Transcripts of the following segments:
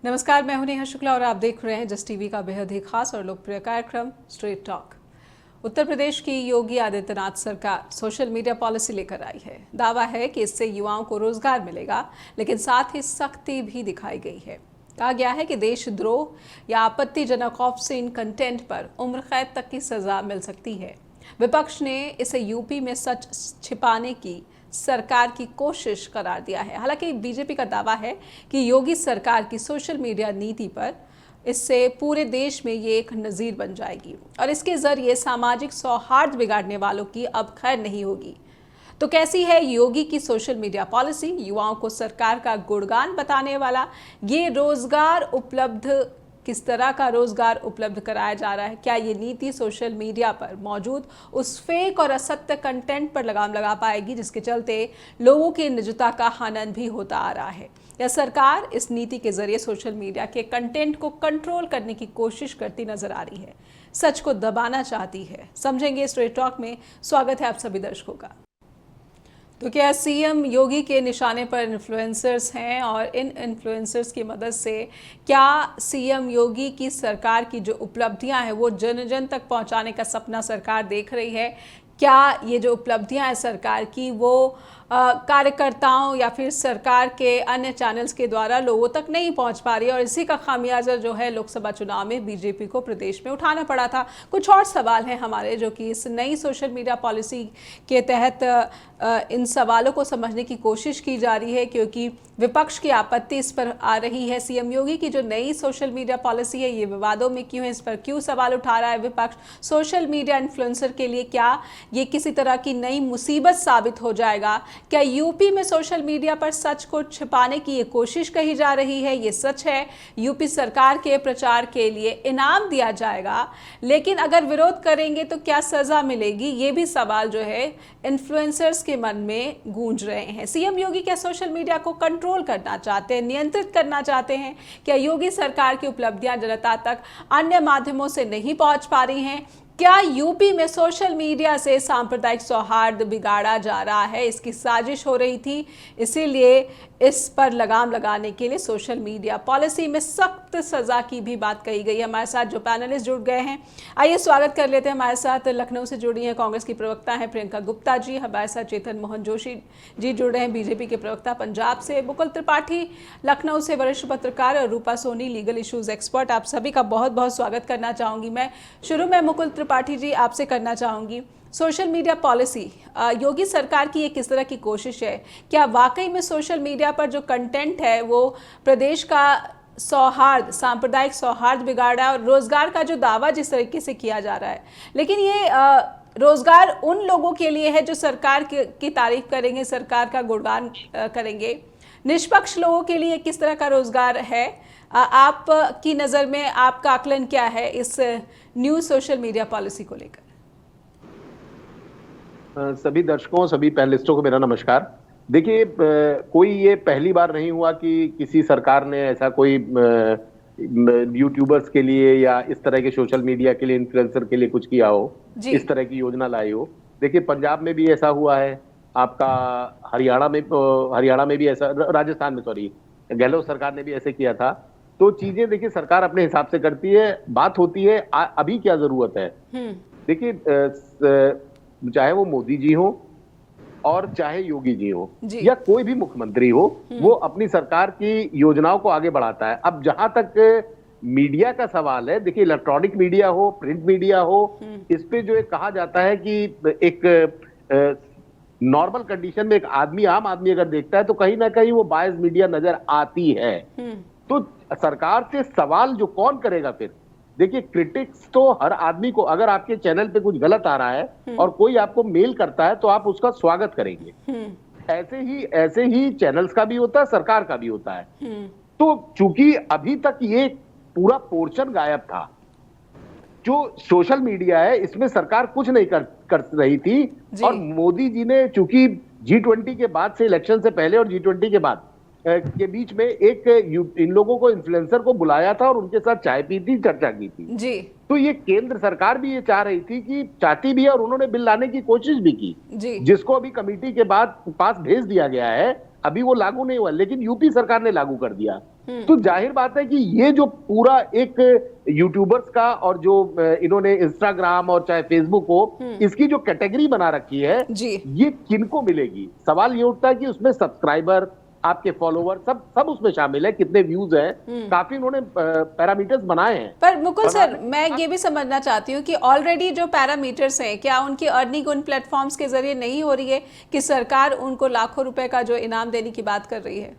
नमस्कार, मैं हूं नेहा शुक्ला और आप देख रहे हैं जस्ट टीवी का बेहद ही खास और लोकप्रिय कार्यक्रम स्ट्रेट टॉक। उत्तर प्रदेश की योगी आदित्यनाथ सरकार सोशल मीडिया पॉलिसी लेकर आई है। दावा है कि इससे युवाओं को रोजगार मिलेगा, लेकिन साथ ही सख्ती भी दिखाई गई है। कहा गया है कि देशद्रोह या आपत्तिजनक ऑफ सीन कंटेंट पर उम्र कैद तक की सजा मिल सकती है। विपक्ष ने इसे यूपी में सच छिपाने की सरकार की कोशिश करार दिया है। हालांकि बीजेपी का दावा है कि योगी सरकार की सोशल मीडिया नीति पर इससे पूरे देश में ये एक नज़ीर बन जाएगी और इसके जरिए सामाजिक सौहार्द बिगाड़ने वालों की अब खैर नहीं होगी। तो कैसी है योगी की सोशल मीडिया पॉलिसी? युवाओं को सरकार का गुणगान बताने वाला ये रोजगार उपलब्ध, किस तरह का रोजगार उपलब्ध कराया जा रहा है? क्या ये नीति सोशल मीडिया पर मौजूद उस फेक और असत्य कंटेंट पर लगाम लगा पाएगी जिसके चलते लोगों की निजता का हनन भी होता आ रहा है? या सरकार इस नीति के जरिए सोशल मीडिया के कंटेंट को कंट्रोल करने की कोशिश करती नजर आ रही है, सच को दबाना चाहती है? समझेंगे स्ट्रेट टॉक में। स्वागत है आप सभी दर्शकों का। तो क्या सीएम योगी के निशाने पर इन्फ्लुएंसर्स हैं और इन इन्फ्लुएंसर्स की मदद से क्या सीएम योगी की सरकार की जो उपलब्धियां हैं वो जन जन तक पहुंचाने का सपना सरकार देख रही है? क्या ये जो उपलब्धियां हैं सरकार की वो कार्यकर्ताओं या फिर सरकार के अन्य चैनल्स के द्वारा लोगों तक नहीं पहुंच पा रही है और इसी का खामियाजा जो है लोकसभा चुनाव में बीजेपी को प्रदेश में उठाना पड़ा था? कुछ और सवाल हैं हमारे जो कि इस नई सोशल मीडिया पॉलिसी के तहत इन सवालों को समझने की कोशिश की जा रही है, क्योंकि विपक्ष की आपत्ति इस पर आ रही है। सीएम योगी की जो नई सोशल मीडिया पॉलिसी है ये विवादों में क्यों है, इस पर क्यों सवाल उठा रहा है विपक्ष? सोशल मीडिया इन्फ्लुएंसर के लिए क्या ये किसी तरह की नई मुसीबत साबित हो जाएगा? क्या यूपी में सोशल मीडिया पर सच को छिपाने की ये कोशिश कही जा रही है? ये सच है? यूपी सरकार के प्रचार के लिए इनाम दिया जाएगा, लेकिन अगर विरोध करेंगे तो क्या सजा मिलेगी? ये भी सवाल जो है इन्फ्लुएंसर्स के मन में गूंज रहे हैं। सीएम योगी क्या सोशल मीडिया को कंट्रोल करना चाहते हैं, नियंत्रित करना चाहते हैं? क्या योगी सरकार की उपलब्धियां जनता तक अन्य माध्यमों से नहीं पहुंच पा रही हैं? क्या यूपी में सोशल मीडिया से सांप्रदायिक सौहार्द बिगाड़ा जा रहा है, इसकी साजिश हो रही थी, इसीलिए इस पर लगाम लगाने के लिए सोशल मीडिया पॉलिसी में सख्त सजा की भी बात कही गई है? हमारे साथ जो पैनलिस्ट जुड़ गए हैं, आइए स्वागत कर लेते हैं। हमारे साथ लखनऊ से जुड़ी हैं कांग्रेस की प्रवक्ता हैं प्रियंका गुप्ता जी, हमारे साथ चेतन मोहन जोशी जी जुड़ रहे हैं बीजेपी के प्रवक्ता पंजाब से, मुकुल त्रिपाठी लखनऊ से वरिष्ठ पत्रकार, और रूपा सोनी लीगल इश्यूज एक्सपर्ट। आप सभी का बहुत बहुत स्वागत करना चाहूँगी। मैं शुरू में मुकुल त्रिपाठी जी आपसे करना चाहूँगी, सोशल मीडिया पॉलिसी योगी सरकार की ये किस तरह की कोशिश है? क्या वाकई में सोशल मीडिया पर जो कंटेंट है वो प्रदेश का सौहार्द, सांप्रदायिक सौहार्द बिगाड़ा और रोजगार का जो दावा जिस तरीके से किया जा रहा है, लेकिन ये रोजगार उन लोगों के लिए है जो सरकार की तारीफ करेंगे, सरकार का गुणगान करेंगे, निष्पक्ष लोगों के लिए किस तरह का रोजगार है? आप की नज़र में आपका आकलन क्या है इस न्यू सोशल मीडिया पॉलिसी को लेकर? सभी दर्शकों, सभी पैनलिस्टों को मेरा नमस्कार। देखिए, कोई ये पहली बार नहीं हुआ कि किसी सरकार ने ऐसा कोई यूट्यूबर्स के लिए या इस तरह के सोशल मीडिया के लिए, इन्फ्लुएंसर के लिए कुछ किया हो, इस तरह की योजना लाई हो। देखिए, पंजाब में भी ऐसा हुआ है, आपका हरियाणा में भी ऐसा, राजस्थान में सॉरी, गहलोत सरकार ने भी ऐसे किया था। तो चीजें देखिए सरकार अपने हिसाब से करती है। बात होती है अभी क्या जरूरत है। देखिए, चाहे वो मोदी जी हो और चाहे योगी जी हो या कोई भी मुख्यमंत्री हो, वो अपनी सरकार की योजनाओं को आगे बढ़ाता है। अब जहां तक मीडिया का सवाल है, देखिए इलेक्ट्रॉनिक मीडिया हो, प्रिंट मीडिया हो, इस पे जो एक कहा जाता है कि एक नॉर्मल कंडीशन में एक आदमी, आम आदमी अगर देखता है तो कहीं ना कहीं वो बायस मीडिया नजर आती है। तो सरकार से सवाल जो कौन करेगा फिर? देखिए, क्रिटिक्स तो हर आदमी को, अगर आपके चैनल पे कुछ गलत आ रहा है और कोई आपको मेल करता है तो आप उसका स्वागत करेंगे। ऐसे ही चैनल्स का भी होता है, सरकार का भी होता है। तो चूंकि अभी तक ये पूरा पोर्शन गायब था, जो सोशल मीडिया है इसमें सरकार कुछ नहीं कर रही थी। और मोदी जी ने चूंकि G20 के बाद से, इलेक्शन से पहले और G20 के बाद के बीच में एक इन लोगों को, इन्फ्लुएंसर को बुलाया था और उनके साथ चाय पी थी, चर्चा की थी जी। तो ये केंद्र सरकार भी ये चाह रही थी कि, चाहती भी है और उन्होंने बिल लाने की कोशिश भी की जी। जिसको अभी कमेटी के बाद पास भेज दिया गया है, अभी वो लागू नहीं हुआ, लेकिन यूपी सरकार ने लागू कर दिया। तो जाहिर बात है कि ये जो पूरा एक यूट्यूबर्स का और जो इन्होंने इंस्टाग्राम और चाहे फेसबुक हो, इसकी जो कैटेगरी बना रखी है, ये किनको मिलेगी? सवाल ये उठता है कि उसमें सब्सक्राइबर, आपके फॉलोवर, सब उसमें शामिल है, कितने व्यूज हैं, काफी उन्होंने पैरामीटर्स बनाए हैं। पर मुकुल सर, मैं ये भी समझना चाहती हूँ कि ऑलरेडी जो पैरामीटर्स हैं, क्या उनकी अर्निंग उन प्लेटफॉर्म्स के जरिए नहीं हो रही है कि सरकार उनको लाखों रुपए का जो इनाम देने की बात कर रही है?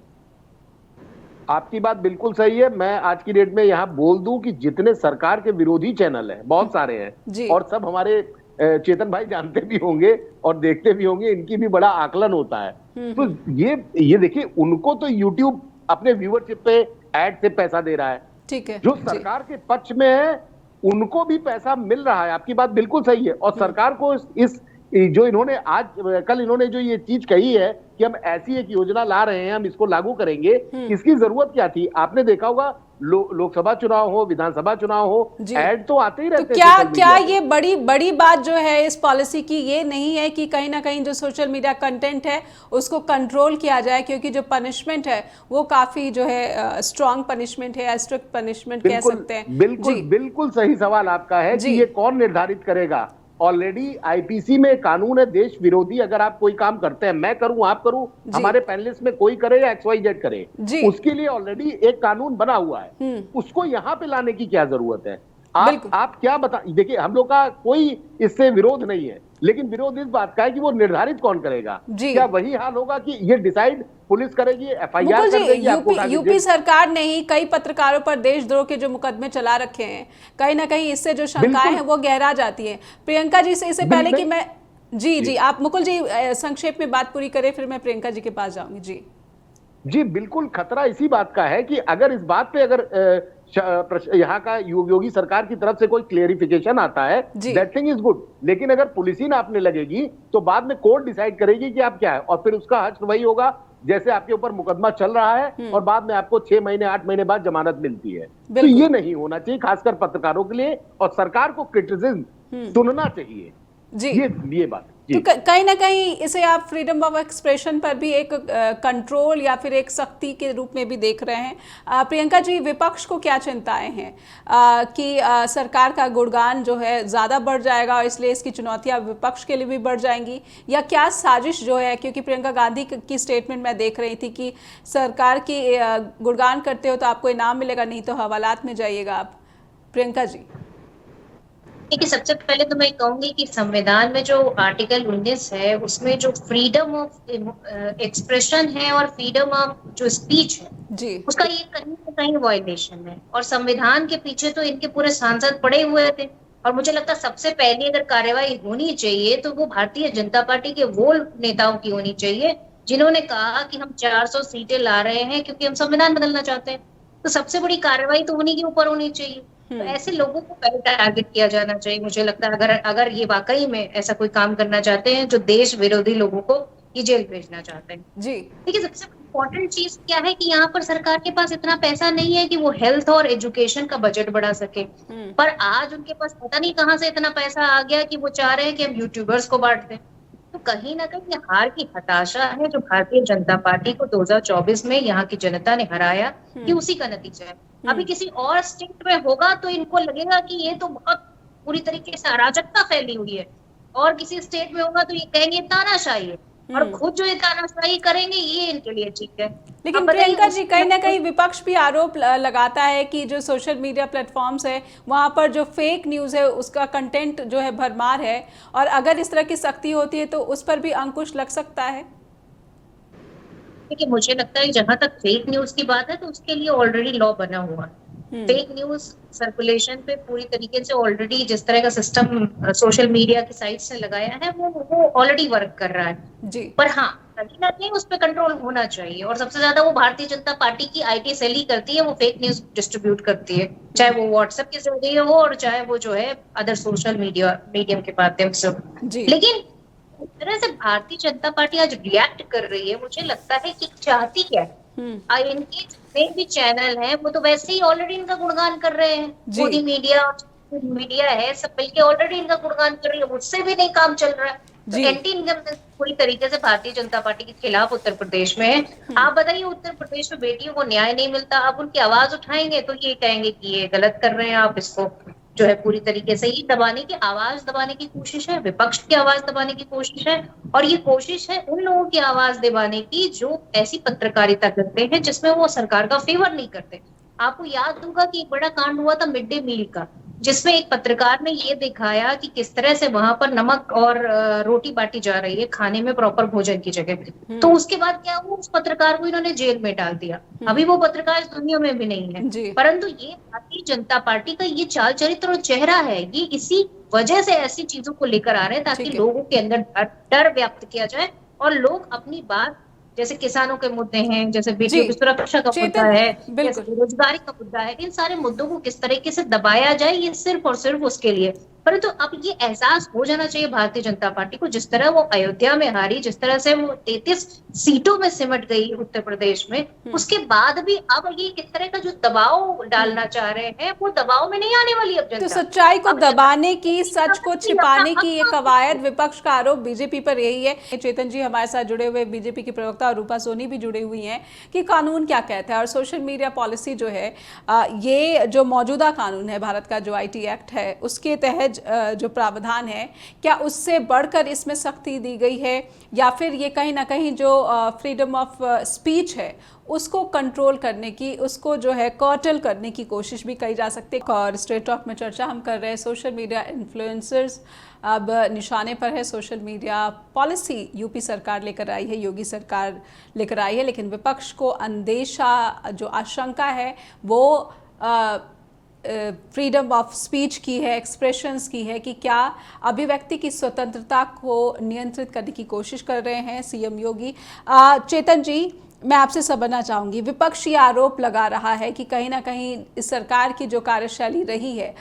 आपकी बात बिल्कुल सही है। मैं आज की डेट में यहाँ बोल दूं कि जितने सरकार के विरोधी चैनल हैं, बहुत सारे हैं, और सब हमारे चेतन भाई जानते भी होंगे और देखते भी होंगे, इनकी भी बड़ा आकलन होता है। तो ये देखिए, उनको तो यूट्यूब अपने व्यूअरशिप पे ऐड से पैसा दे रहा है। ठीक है। जो सरकार के पक्ष में है, उनको भी पैसा मिल रहा है। आपकी बात बिल्कुल सही है। और सरकार को इस जो इन्होंने आज कल इन्होंने जो ये चीज कही है कि हम ऐसी एक योजना ला रहे हैं, हम इसको लागू करेंगे, इसकी जरूरत क्या थी? आपने देखा होगा, लोकसभा चुनाव हो, विधानसभा चुनाव हो, ऐड तो आते ही रहते हैं। तो क्या ये बड़ी बात जो है इस पॉलिसी की ये नहीं है कि कहीं ना कहीं जो सोशल मीडिया कंटेंट है उसको कंट्रोल किया जाए, क्योंकि जो पनिशमेंट है वो काफी जो है स्ट्रॉन्ग पनिशमेंट है, स्ट्रिक्ट पनिशमेंट कह सकते हैं। बिल्कुल सही सवाल आपका है कि ये कौन निर्धारित करेगा। ऑलरेडी आईपीसी में कानून है, देश विरोधी अगर आप कोई काम करते हैं, मैं करूं, आप करूं, हमारे पैनलिस्ट में कोई करे या XYZ करे, उसके लिए ऑलरेडी एक कानून बना हुआ है। उसको यहां पे लाने की क्या जरूरत है? आप क्या बता, देखिए हम लोग का कोई इससे विरोध नहीं है, लेकिन विरोध इस बात का है कि वो निर्धारित कौन करेगा? क्या वही हाल होगा कि ये डिसाइड पुलिस करेगी, FIR कर देगी? यूपी सरकार ने ही कई पत्रकारों पर देशद्रोह के जो मुकदमे चला रखे हैं, कहीं ना कहीं इससे जो शंकाएं हैं वो गहरा जाती हैं। प्रियंका जी से इससे पहले कि मैं जी आप मुकुल जी संक्षेप में बात पूरी करें, फिर मैं प्रियंका जी के पास जाऊंगी। जी बिल्कुल, खतरा इसी बात का है कि अगर इस बात पे अगर यहाँ का योगी सरकार की तरफ से कोई क्लेरिफिकेशन आता है, दैट थिंग इज गुड, लेकिन अगर पुलिस ही नापने लगेगी तो बाद में कोर्ट डिसाइड करेगी कि आप क्या है, और फिर उसका हश्र वही होगा जैसे आपके ऊपर मुकदमा चल रहा है और बाद में आपको 6 महीने 8 महीने बाद जमानत मिलती है। तो ये नहीं होना चाहिए, खासकर पत्रकारों के लिए, और सरकार को क्रिटिसिज्म सुनना चाहिए। ये बात तो कहीं ना कहीं इसे आप फ्रीडम ऑफ एक्सप्रेशन पर भी एक कंट्रोल या फिर एक सख्ती के रूप में भी देख रहे हैं। प्रियंका जी, विपक्ष को क्या चिंताएं हैं कि सरकार का गुणगान जो है ज़्यादा बढ़ जाएगा और इसलिए इसकी चुनौतियां विपक्ष के लिए भी बढ़ जाएंगी, या क्या साजिश जो है, क्योंकि प्रियंका गांधी की स्टेटमेंट मैं देख रही थी कि सरकार की गुणगान करते हो तो आपको इनाम मिलेगा, नहीं तो हवालात में जाइएगा आप। प्रियंका जी, देखिए, सबसे पहले तो मैं कहूंगी कि संविधान में जो आर्टिकल 19 है उसमें जो फ्रीडम ऑफ एक्सप्रेशन है और फ्रीडम ऑफ जो स्पीच है उसका ये कहीं ना कहीं वायलेशन है, और संविधान के पीछे तो इनके पूरे सांसद पड़े हुए थे। और मुझे लगता है सबसे पहले अगर कार्रवाई होनी चाहिए तो वो भारतीय जनता पार्टी के वो नेताओं की होनी चाहिए जिन्होंने कहा कि हम 400 सीटें ला रहे हैं क्योंकि हम संविधान बदलना चाहते हैं। तो सबसे बड़ी कार्रवाई तो उन्हीं के ऊपर होनी चाहिए। तो ऐसे लोगों को पहले टारगेट किया जाना चाहिए। मुझे लगता है अगर ये वाकई में ऐसा कोई काम करना चाहते हैं जो देश विरोधी लोगों को ये जेल भेजना चाहते हैं। जी देखिए, सबसे इम्पोर्टेंट चीज क्या है कि यहाँ पर सरकार के पास इतना पैसा नहीं है कि वो हेल्थ और एजुकेशन का बजट बढ़ा सके, पर आज उनके पास पता नहीं कहाँ से इतना पैसा आ गया कि वो चाह रहे हैं कि हम यूट्यूबर्स को बांट दें। तो कहीं ना कहीं हार की हताशा है जो भारतीय जनता पार्टी को 2024 में यहाँ की जनता ने हराया, कि उसी का नतीजा है। अभी किसी और स्टेट में होगा तो इनको लगेगा कि ये तो बहुत पूरी तरीके से अराजकता फैली हुई है, और किसी स्टेट में होगा तो ये कहेंगे तानाशाही है, और खुद जो ये तानाशाही करेंगे ये इनके लिए ठीक है। लेकिन प्रियंका जी, कहीं ना कहीं विपक्ष भी आरोप लगाता है कि जो सोशल मीडिया प्लेटफॉर्म्स है वहां पर जो फेक न्यूज़ है उसका कंटेंट जो है भरमार है, और अगर इस तरह की सख्ती होती है तो उस पर भी अंकुश लग सकता है। देखिए, मुझे लगता है जहां तक फेक न्यूज की बात है तो उसके लिए ऑलरेडी लॉ बना हुआ है। फेक न्यूज सर्कुलेशन पे पूरी तरीके से ऑलरेडी जिस तरह का सिस्टम सोशल मीडिया की साइट से लगाया है वो ऑलरेडी वर्क कर रहा है जी। पर हाँ, कहीं ना कहीं उस पर कंट्रोल होना चाहिए, और सबसे ज्यादा वो भारतीय जनता पार्टी की IT सेल ही करती है। वो फेक न्यूज डिस्ट्रीब्यूट करती है, चाहे वो व्हाट्सएप के जरिए हो और चाहे वो जो है अदर सोशल मीडियम के माध्यम से। लेकिन इस तरह से भारतीय जनता पार्टी आज रिएक्ट कर रही है, मुझे लगता है कि चाहती क्या है। इनके जितने भी चैनल हैं वो तो वैसे ही ऑलरेडी इनका गुणगान कर रहे हैं। मोदी मीडिया है, सब मिलके ऑलरेडी इनका गुणगान कर रही है, उससे भी नहीं काम चल रहा है। तो एंटी इनकम पूरी तरीके से भारतीय जनता पार्टी के खिलाफ उत्तर प्रदेश में है। आप बताइए, उत्तर प्रदेश में बेटियों को न्याय नहीं मिलता, आप उनकी आवाज उठाएंगे तो ये कहेंगे कि ये गलत कर रहे हैं, आप इसको जो है पूरी तरीके से ये दबाने की, आवाज दबाने की कोशिश है, विपक्ष की आवाज दबाने की कोशिश है। और ये कोशिश है उन लोगों की आवाज दबाने की जो ऐसी पत्रकारिता करते हैं जिसमें वो सरकार का फेवर नहीं करते। आपको याद होगा कि एक बड़ा कांड हुआ था मिड डे मील का, जिसमें एक पत्रकार ने ये दिखाया कि किस तरह से वहां पर नमक और रोटी बांटी जा रही है खाने में, प्रॉपर भोजन की जगह। तो उसके बाद क्या हुआ, उस पत्रकार को इन्होंने जेल में डाल दिया। अभी वो पत्रकार इस दुनिया में भी नहीं है। परंतु ये भारतीय जनता पार्टी का ये चाल चरित्र और चेहरा है, ये इसी वजह से ऐसी चीजों को लेकर आ रहे हैं ताकि लोगों के अंदर डर व्यक्त किया जाए और लोग अपनी बात, जैसे किसानों के मुद्दे हैं, जैसे बेटियों की सुरक्षा का मुद्दा है, जैसे बेरोजगारी का मुद्दा है, इन सारे मुद्दों को किस तरीके से दबाया जाए, ये सिर्फ और सिर्फ उसके लिए। परंतु अब ये एहसास हो जाना चाहिए भारतीय जनता पार्टी को, जिस तरह वो अयोध्या में हारी, जिस तरह से वो 33 सीटों में सिमट गई उत्तर प्रदेश में, उसके बाद भी अब ये किस तरह का जो दबाव डालना चाह रहे हैं, वो दबाव में नहीं आने वाली अब जनता। तो सच्चाई को दबाने की, सच को छिपाने की ये कवायद, विपक्ष का आरोप बीजेपी पर यही है। चेतन जी हमारे साथ जुड़े हुए बीजेपी की प्रवक्ता और रूपा सोनी भी जुड़ी हुई हैं कि कानून क्या कहता है और सोशल मीडिया पॉलिसी जो है, ये जो मौजूदा कानून है भारत का, जो IT एक्ट है, उसके तहत जो प्रावधान है, क्या उससे बढ़कर इसमें सख्ती दी गई है या फिर ये कहीं ना कहीं जो फ्रीडम ऑफ स्पीच है उसको कंट्रोल करने की, उसको जो है कर्टल करने की कोशिश भी की जा सकती है। और स्ट्रेट टॉक में चर्चा हम कर रहे हैं सोशल मीडिया इन्फ्लुएंसर्स अब निशाने पर है। सोशल मीडिया पॉलिसी यूपी सरकार लेकर आई है, योगी सरकार लेकर आई है, लेकिन विपक्ष को अंदेशा, जो आशंका है वो फ्रीडम ऑफ स्पीच की है, एक्सप्रेशंस की है, कि क्या अभिव्यक्ति की स्वतंत्रता को नियंत्रित करने की कोशिश कर रहे हैं सीएम योगी। चेतन जी, मैं आपसे समझना चाहूँगी, विपक्ष ये आरोप लगा रहा है कि कहीं ना कहीं इस सरकार की जो कार्यशैली रही है,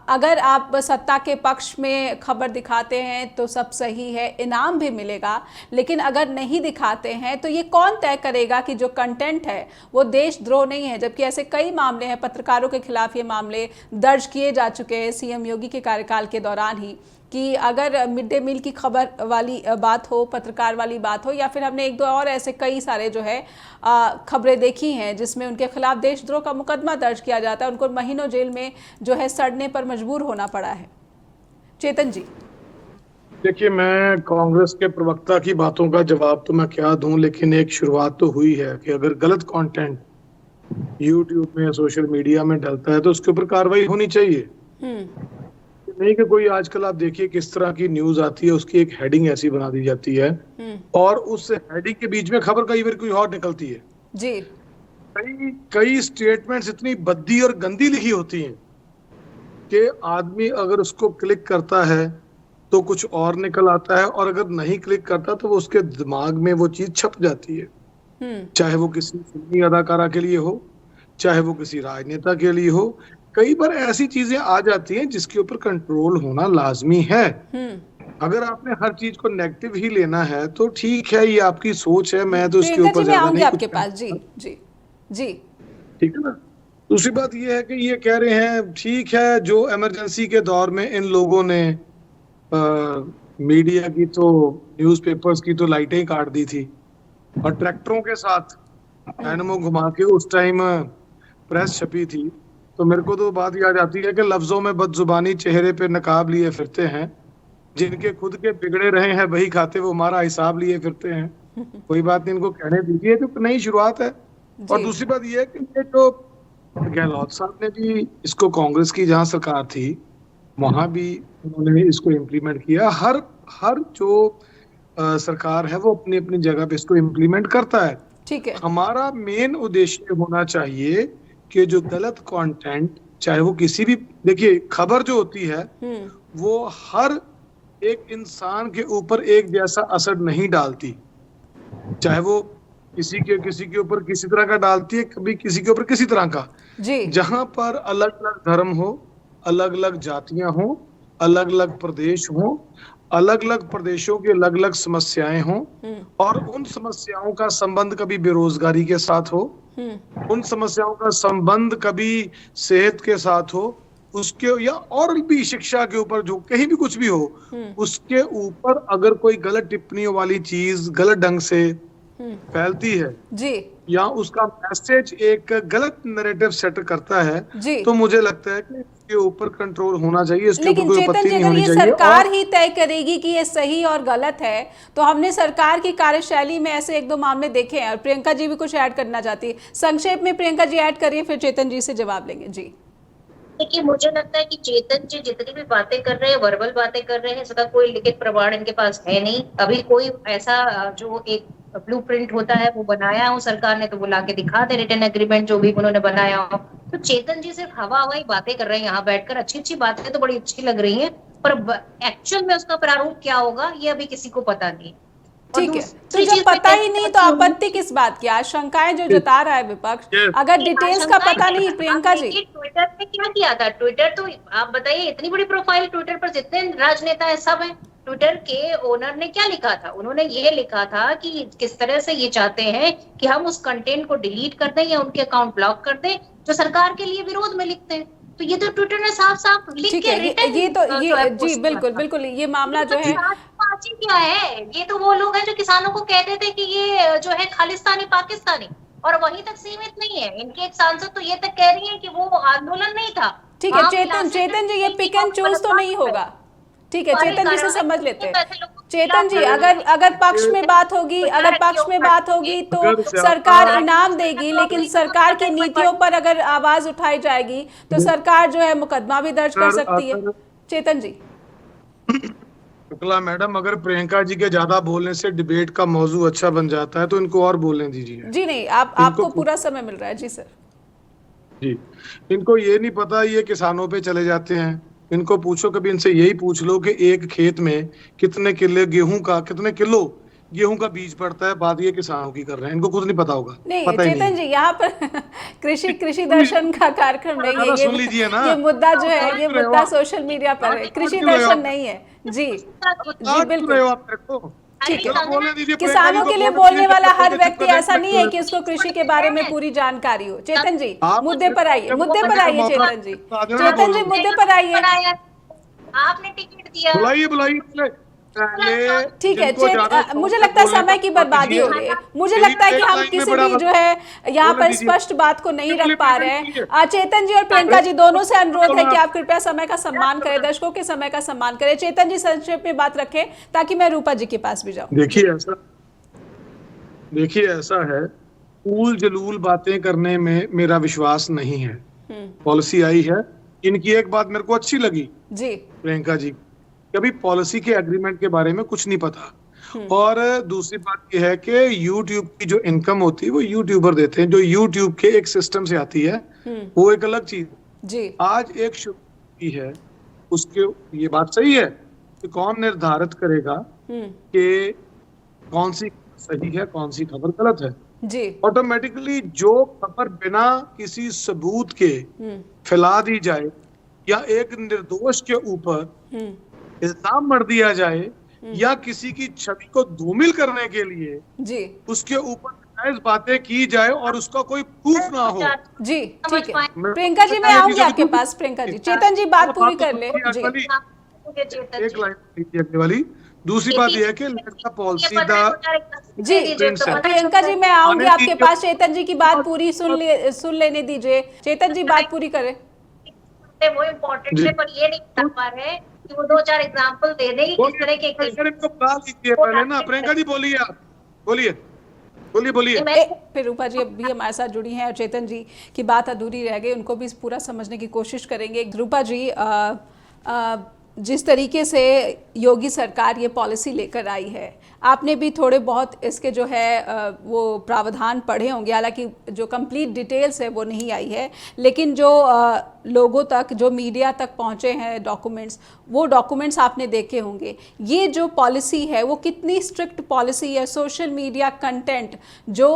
अगर आप सत्ता के पक्ष में खबर दिखाते हैं तो सब सही है, इनाम भी मिलेगा, लेकिन अगर नहीं दिखाते हैं तो ये कौन तय करेगा कि जो कंटेंट है वो देशद्रोह नहीं है। जबकि ऐसे कई मामले हैं, पत्रकारों के खिलाफ ये मामले दर्ज किए जा चुके हैं सीएम योगी के कार्यकाल के दौरान ही, कि अगर मिड डे मील की खबर वाली बात हो, पत्रकार वाली बात हो, या फिर हमने एक दो और ऐसे कई सारे जो है खबरें देखी हैं जिसमें उनके खिलाफ देशद्रोह का मुकदमा दर्ज किया जाता है, उनको महीनों जेल में जो है सड़ने पर मजबूर होना पड़ा है। चेतन जी, देखिए, मैं कांग्रेस के प्रवक्ता की बातों का जवाब तो मैं क्या दूं, लेकिन एक शुरुआत तो हुई है कि अगर गलत कंटेंट यूट्यूब में, सोशल मीडिया में डलता है तो उसके ऊपर कार्रवाई होनी चाहिए। नहीं कि कोई, आजकल आप देखिए किस तरह की न्यूज आती है, उसकी एक हेडिंग ऐसी बना दी जाती है और उस हेडिंग के बीच में खबर कई बार कोई और निकलती है जी। कई स्टेटमेंट्स इतनी भद्दी और गंदी लिखी होती हैं कि आदमी अगर उसको क्लिक करता है तो कुछ और निकल आता है, और अगर नहीं क्लिक करता तो वो उसके दिमाग में वो चीज छप जाती है। चाहे वो किसी फिल्मी अदाकारा के लिए हो, चाहे वो किसी राजनेता के लिए हो, कई बार ऐसी चीजें आ जाती हैं जिसके ऊपर कंट्रोल होना लाजमी है। अगर आपने हर चीज को नेगेटिव ही लेना है तो ठीक है, ये आपकी सोच है, मैं तो इसके ऊपर ज्यादा नहीं आपके पास जी जी जी ठीक है ना। दूसरी बात ये है कि ये कह रहे हैं ठीक है, जो इमरजेंसी के दौर में इन लोगों ने मीडिया की तो, न्यूज़पेपर्स की तो लाइटें ही काट दी थी और ट्रैक्टरों के साथ एनिमो घुमा के उस टाइम प्रेस छपी थी। तो मेरे को तो बात याद आती है कि लफ्जों में बदजुबानी, चेहरे पे नकाब लिए फिरते हैं, जिनके खुद के बिगड़े रहे हैं वही खाते, वो हमारा हिसाब लिए फिरते हैं। कोई बात नहीं, इनको कहने दीजिए, तो नई शुरुआत है। और दूसरी बात ये है कि ये जो गहलोत साहब ने भी इसको, कांग्रेस की जहां सरकार थी वहां भी उन्होंने इसको इम्प्लीमेंट किया। हर जो सरकार है वो अपनी अपनी जगह पे इसको इम्प्लीमेंट करता है। ठीक है, हमारा मेन उद्देश्य होना चाहिए कि जो गलत कंटेंट, चाहे वो किसी भी, देखिए खबर जो होती है वो हर एक इंसान के ऊपर एक जैसा असर नहीं डालती, चाहे वो किसी के ऊपर किसी तरह का डालती है, कभी किसी के ऊपर किसी तरह का जी। जहां पर अलग अलग धर्म हो, अलग अलग जातियां हो, अलग अलग प्रदेश हो, अलग अलग प्रदेशों की अलग अलग समस्याएं हों, और उन समस्याओं का संबंध कभी बेरोजगारी के साथ हो, उन समस्याओं का संबंध कभी सेहत के साथ हो, उसके या और भी शिक्षा के ऊपर जो कहीं भी कुछ भी हो, उसके ऊपर अगर कोई गलत टिप्पणियों वाली चीज गलत ढंग से फैलती है जी, या उसका मैसेज एक गलत नैरेटिव सेट करता है, जी, तो मुझे लगता है कि इसके ऊपर कंट्रोल होना चाहिए, इसके ऊपर लेकिन कोई चेतन आपत्ति जी नहीं अगर होनी ये चाहिए। सरकार ही तय करेगी कि ये सही और गलत है, तो हमने सरकार की कार्यशैली में ऐसे एक दो मामले देखे हैं। और प्रियंका जी भी कुछ ऐड करना चाहती है, संक्षेप में प्रियंका जी ऐड करिए, फिर चेतन जी से जवाब लेंगे। जी, देखिए, मुझे लगता है कि चेतन जी जितनी भी बातें कर रहे हैं, वर्बल बातें कर रहे हैं, इसका कोई लिखित प्रमाण इनके पास है नहीं। अभी कोई ऐसा जो एक ब्लूप्रिंट होता है वो बनाया हो सरकार ने, तो वो लाके दिखा दे, रिटर्न एग्रीमेंट जो भी उन्होंने बनाया हो। तो चेतन जी सिर्फ हवा हवाई बातें कर रहे हैं यहाँ बैठकर। अच्छी अच्छी बातें तो बड़ी अच्छी लग रही हैं, पर एक्चुअल में उसका प्रारूप क्या होगा ये अभी किसी को पता नहीं। ठीक है, तो जब पता ही नहीं तो आपत्ति किस बात की? आशंकाएं जो जता रहा है विपक्ष, अगर डिटेल्स का पता नहीं, प्रियंका जी ट्विटर पे क्या किया था? ट्विटर तो आप बताइए, इतनी बड़ी प्रोफाइल ट्विटर पर जितने राजनेता है सब है। ट्विटर के ओनर ने क्या लिखा था? उन्होंने ये लिखा था कि किस तरह से ये चाहते हैं कि हम उस कंटेंट को डिलीट कर दें या उनके अकाउंट ब्लॉक कर दें जो सरकार के लिए विरोध में लिखते हैं। तो ये तो ट्विटर ने साफ साफ लिख ठीक के है, ये तो ये जी बिल्कुल बिल्कुल, ये मामला जो है क्या है? ये तो वो लोग हैं जो किसानों को कहते थे कि ये जो है खालिस्तानी पाकिस्तानी, और वहीं तक सीमित नहीं है। इनके एक सांसद तो ये तक कह रही है कि वो आंदोलन नहीं था। ठीक है चेतन जी, ये पिक एंड चूज तो नहीं होगा। ठीक है, चेतन जी से समझ लेते हैं। चेतन जी, अगर पक्ष में बात होगी, तो सरकार इनाम देगी, लेकिन सरकार की नीतियों पर अगर आवाज उठाई जाएगी तो सरकार जो है मुकदमा भी दर्ज कर सकती है। चेतन जी। शुक्ला मैडम, अगर प्रियंका जी के ज्यादा बोलने से डिबेट का मौजू अच्छा बन जाता है तो इनको और बोलने दीजिए। जी नहीं, आपको पूरा समय मिल रहा है। जी सर। जी, इनको ये नहीं पता, ये किसानों पे चले जाते हैं। इनको पूछो, कभी इनसे यही पूछ लो कि एक खेत में कितने किलो गेहूं का बीज पड़ता है, बात ये किसानों की कर रहे हैं, इनको खुद नहीं पता होगा। नहीं पता चेतन जी, यहाँ पर कृषि दर्शन का कार्यक्रम नहीं है, सुन लीजिए ना, ये मुद्दा जो है, ये मुद्दा सोशल मीडिया पर है, कृषि दर्शन नहीं है। जी जी बिल्कुल, ठीक है। किसानों के लिए बोलने वाला हर व्यक्ति ऐसा नहीं है कि उसको कृषि के बारे में पूरी जानकारी हो। चेतन जी, मुद्दे पर आइए, चेतन जी, मुद्दे पर आइए। आपने टिकट दिया, बुलाइए। ठीक है, मुझे लगता है समय की बर्बादी हो रही है। मुझे लगता है कि हम किसी भी जो है यहाँ पर स्पष्ट बात को नहीं रख पा रहे हैं। चेतन जी और प्रियंका जी दोनों से अनुरोध है कि आप कृपया समय का सम्मान करें, दर्शकों के समय का सम्मान करें। चेतन जी संक्षेप में बात रखें ताकि मैं रूपा जी के पास भी जाऊं। देखिए ऐसा है, ऊल जलूल बातें करने में मेरा विश्वास नहीं है। पॉलिसी आई है, इनकी एक बात मेरे को अच्छी लगी जी, प्रियंका जी, कभी पॉलिसी के एग्रीमेंट के बारे में कुछ नहीं पता। और दूसरी बात यह है कि यूट्यूब की जो इनकम होती है वो यूट्यूबर देते हैं, जो यूट्यूब के एक सिस्टम से आती है, वो एक अलग चीज जी। आज एक शुरू है उसके, ये बात सही है कि कौन निर्धारित करेगा कि कौन सी सही है, कौन सी खबर गलत है जी। ऑटोमेटिकली जो खबर बिना किसी सबूत के फैला दी जाए या एक निर्दोष के ऊपर इल्जाम मर दिया जाए या किसी की छवि को धूमिल करने के लिए जी उसके ऊपर जायज बातें की जाए और उसका कोई प्रूफ ना हो जी। ठीक है प्रियंका जी, मैं आऊंगी आपके पास। प्रियंका जी, चेतन जी बात पूरी कर ले जी। एक लाइन वाली दूसरी बात यह है कि पॉलिसी जी प्रियंका जी, मैं आऊंगी आपके पास। चेतन जी की बात पूरी सुन लेने दीजिए। चेतन जी बात पूरी करें। वो इम्पोर्टेंट है, पर ये नहीं बता पा रहे कि वो 2-4 एग्जांपल दे दें किस तरह के पहले ना। प्रियंका जी बोलिए, आप बोलिए। फिर रूपा जी अभी हमारे साथ जुड़ी हैं और चेतन जी की बात अधूरी रह गई, उनको भी पूरा समझने की कोशिश करेंगे। रूपा जी, जिस तरीके से योगी सरकार ये पॉलिसी लेकर आई है, आपने भी थोड़े बहुत इसके जो है वो प्रावधान पढ़े होंगे, हालांकि जो कंप्लीट डिटेल्स है वो नहीं आई है, लेकिन जो लोगों तक, जो मीडिया तक पहुंचे हैं डॉक्यूमेंट्स, वो डॉक्यूमेंट्स आपने देखे होंगे। ये जो पॉलिसी है वो कितनी स्ट्रिक्ट पॉलिसी है? सोशल मीडिया कंटेंट जो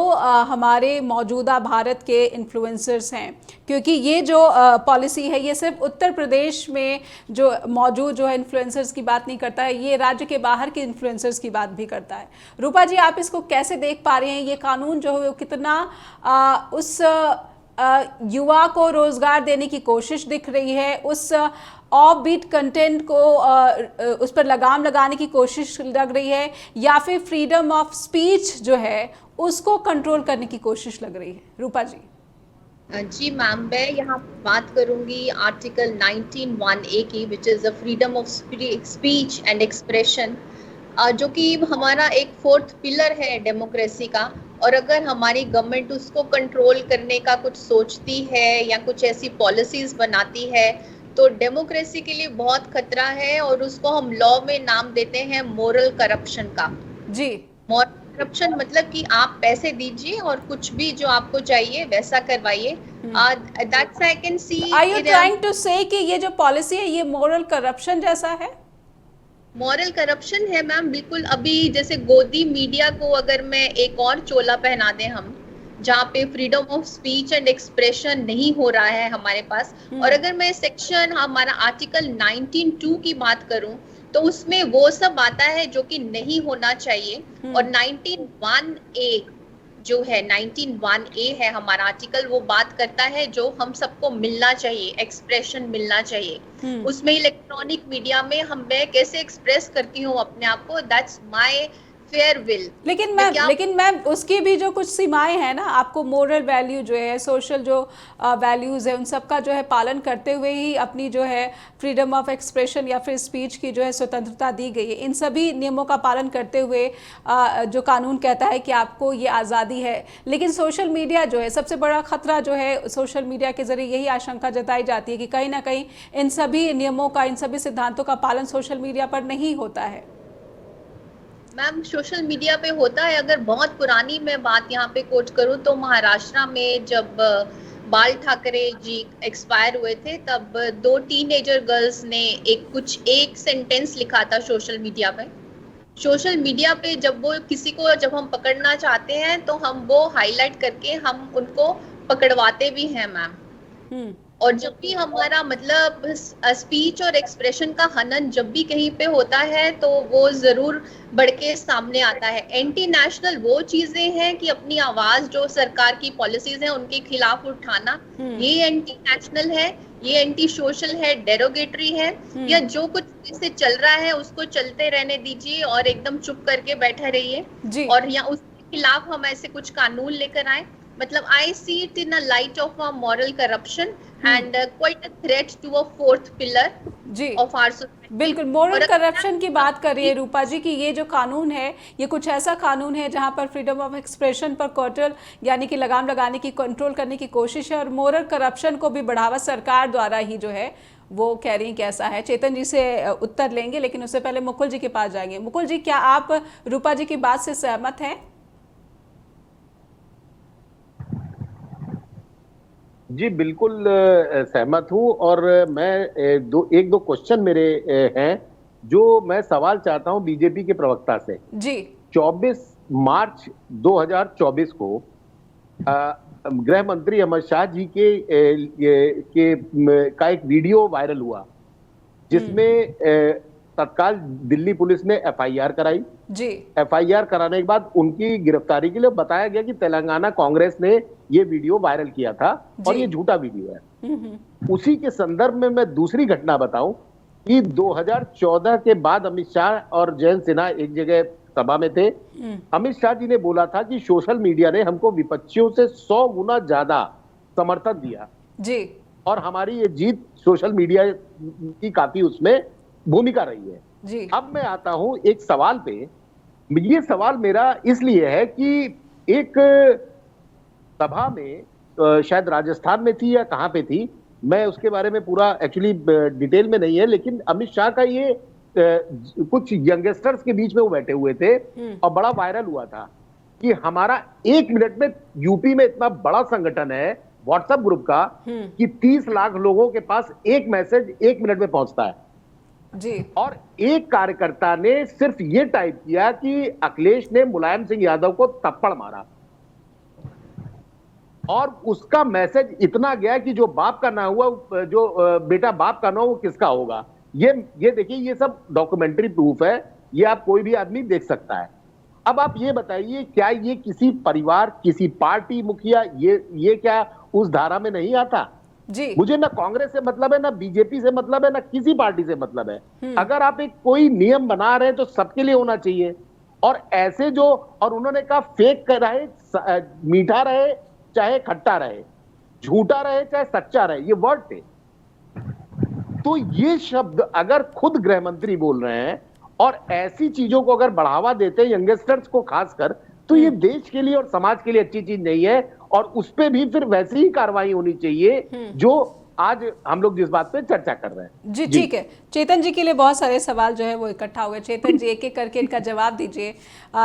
हमारे मौजूदा भारत के इन्फ्लुएंसर्स हैं, क्योंकि ये जो पॉलिसी है ये सिर्फ उत्तर प्रदेश में जो मौजूद जो है इन्फ्लुएंसर्स की बात नहीं करता है, ये राज्य के बाहर के इन्फ्लुएंसर्स की बात भी करता है। रूपा जी, आप इसको कैसे देख पा रहे हैं? ये कानून जो है वो कितना उस युवा को रोजगार देने की कोशिश दिख रही है, उस ऑफ बीट कंटेंट को उस पर लगाम लगाने की कोशिश लग रही है, या फिर फ्रीडम ऑफ स्पीच जो है उसको कंट्रोल करने की कोशिश लग रही है? रूपा जी। जी मैम, मैं यहाँ बात करूंगी आर्टिकल 19(1)(a) की, which is the freedom of speech and expression, जो कि हमारा एक फोर्थ पिलर है डेमोक्रेसी का। और अगर हमारी गवर्नमेंट उसको कंट्रोल करने का कुछ सोचती है या कुछ ऐसी पॉलिसीज बनाती है तो डेमोक्रेसी के लिए बहुत खतरा है, और उसको हम लॉ में नाम देते हैं मोरल करप्शन का। जी, मोरल करप्शन मतलब कि आप पैसे दीजिए और कुछ भी जो आपको चाहिए वैसा करवाइए। That's I can see. Are you trying to say कि ये जो पॉलिसी है ये मोरल करप्शन जैसा है? मॉरल करप्शन है मैम, बिल्कुल। अभी जैसे गोदी मीडिया को अगर मैं एक और चोला पहना दें हम, जहाँ पे freedom of speech and expression नहीं हो रहा है हमारे पास, और अगर मैं सेक्शन हमारा आर्टिकल 19(2) की बात करूं तो उसमें वो सब आता है जो कि नहीं होना चाहिए। और 19(1)(a) जो है 19(1)(a) है हमारा आर्टिकल, वो बात करता है जो हम सबको मिलना चाहिए, एक्सप्रेशन मिलना चाहिए। उसमें इलेक्ट्रॉनिक मीडिया में मैं कैसे एक्सप्रेस करती हूँ अपने आप को, दैट्स माय फेयर विल। लेकिन मैम उसकी भी जो कुछ सीमाएं हैं ना, आपको मोरल वैल्यू जो है, सोशल जो वैल्यूज है, उन सब का जो है पालन करते हुए ही अपनी जो है फ्रीडम ऑफ एक्सप्रेशन या फिर स्पीच की जो है स्वतंत्रता दी गई है। इन सभी नियमों का पालन करते हुए जो कानून कहता है कि आपको ये आज़ादी है। लेकिन सोशल मीडिया जो है, सबसे बड़ा खतरा जो है सोशल मीडिया के जरिए यही आशंका जताई जाती है कि कहीं ना कहीं इन सभी नियमों का, इन सभी सिद्धांतों का पालन सोशल मीडिया पर नहीं होता है। मैम सोशल मीडिया पे होता है। अगर बहुत पुरानी मैं बात यहाँ पे कोट करूँ तो महाराष्ट्र में जब बाल ठाकरे जी एक्सपायर हुए थे, तब 2 टीनेजर गर्ल्स ने एक सेंटेंस लिखा था सोशल मीडिया पे। सोशल मीडिया पे जब हम पकड़ना चाहते हैं तो हम वो हाईलाइट करके हम उनको पकड़वाते भी हैं मैम। और जब भी हमारा मतलब स्पीच और एक्सप्रेशन का हनन जब भी कहीं पे होता है तो वो जरूर बढ़ के सामने आता है। एंटी नेशनल वो चीजें हैं कि अपनी आवाज जो सरकार की पॉलिसीज हैं उनके खिलाफ उठाना, ये एंटी नेशनल है, ये एंटी सोशल है, डेरोगेटरी है, या जो कुछ इससे चल रहा है उसको चलते रहने दीजिए और एकदम चुप करके बैठे रहिए, और या उसके खिलाफ हम ऐसे कुछ कानून लेकर आए। मतलब I see it in a light of a moral corruption and quite a threat to a fourth pillar of our society. बिल्कुल, मोरल करप्शन की बात कर रही है रूपा जी कि ये जो कानून है ये कुछ ऐसा कानून है जहां पर फ्रीडम ऑफ एक्सप्रेशन पर कर्टल यानी कि लगाम लगाने की, कंट्रोल करने की कोशिश है, और मोरल करप्शन को भी बढ़ावा सरकार द्वारा ही जो है वो कह रही कैसा है। चेतन जी से उत्तर लेंगे, लेकिन उससे पहले मुकुल जी के पास जाएंगे। मुकुल जी, क्या आप रूपा जी की बात से सहमत हैं? जी बिल्कुल सहमत हूँ, और मैं एक दो क्वेश्चन मेरे हैं जो मैं सवाल चाहता हूँ बीजेपी के प्रवक्ता से। जी, 24 मार्च 2024 को गृह मंत्री अमित शाह जी का एक वीडियो वायरल हुआ जिसमें तत्काल दिल्ली पुलिस ने एफआईआर कराई। जी, एफआईआर कराने के बाद उनकी गिरफ्तारी के लिए बताया गया कि तेलंगाना कांग्रेस ने ये वीडियो वायरल किया था और ये झूठा वीडियो है। उसी के संदर्भ में मैं दूसरी घटना बताऊं कि 2014 के बाद अमित शाह और जयंत सिन्हा एक जगह सभा में थे। अमित शाह जी ने बोला था कि सोशल मीडिया ने हमको विपक्षियों से 100 गुना ज्यादा समर्थन दिया जी, और हमारी ये जीत सोशल मीडिया की काफी उसमें भूमिका रही है। जी। अब मैं आता हूं एक सवाल पे। ये सवाल मेरा इसलिए है कि एक सभा में शायद राजस्थान में थी या कहां पे थी, मैं उसके बारे में पूरा एक्चुअली डिटेल में नहीं है, लेकिन अमित शाह का ये कुछ यंगस्टर्स के बीच में वो बैठे हुए थे और बड़ा वायरल हुआ था कि हमारा 1 मिनट में यूपी में इतना बड़ा संगठन है व्हाट्सएप ग्रुप का कि 30 लाख लोगों के पास एक मैसेज 1 मिनट में पहुंचता है जी। और एक कार्यकर्ता ने सिर्फ ये टाइप किया कि अखिलेश ने मुलायम सिंह यादव को थप्पड़ मारा, और उसका मैसेज इतना गया कि जो बाप का ना हुआ, जो बेटा बाप का ना हो वो किसका होगा। ये देखिए, ये सब डॉक्यूमेंट्री प्रूफ है, ये आप कोई भी आदमी देख सकता है। अब आप ये बताइए, क्या ये किसी परिवार, किसी पार्टी मुखिया, ये क्या उस धारा में नहीं आता। जी। मुझे ना कांग्रेस से मतलब है, ना बीजेपी से मतलब है, ना किसी पार्टी से मतलब है। अगर आप एक कोई नियम बना रहे हैं तो सबके लिए होना चाहिए। और ऐसे जो, और उन्होंने कहा फेक कर रहे, मीठा रहे चाहे खट्टा रहे, झूठा रहे चाहे सच्चा रहे, ये वर्ड थे। तो ये शब्द अगर खुद गृह मंत्री बोल रहे हैं और ऐसी चीजों को अगर बढ़ावा देते हैं यंगस्टर्स को खासकर, तो ये देश के लिए और समाज के लिए अच्छी चीज नहीं है। और उस पे भी फिर वैसी ही कार्रवाई होनी चाहिए जो आज हम लोग जिस बात पे चर्चा कर रहे हैं। जी ठीक है, चेतन जी के लिए बहुत सारे सवाल जो है वो इकट्ठा हो गए। चेतन जी एक एक करके इनका जवाब दीजिए।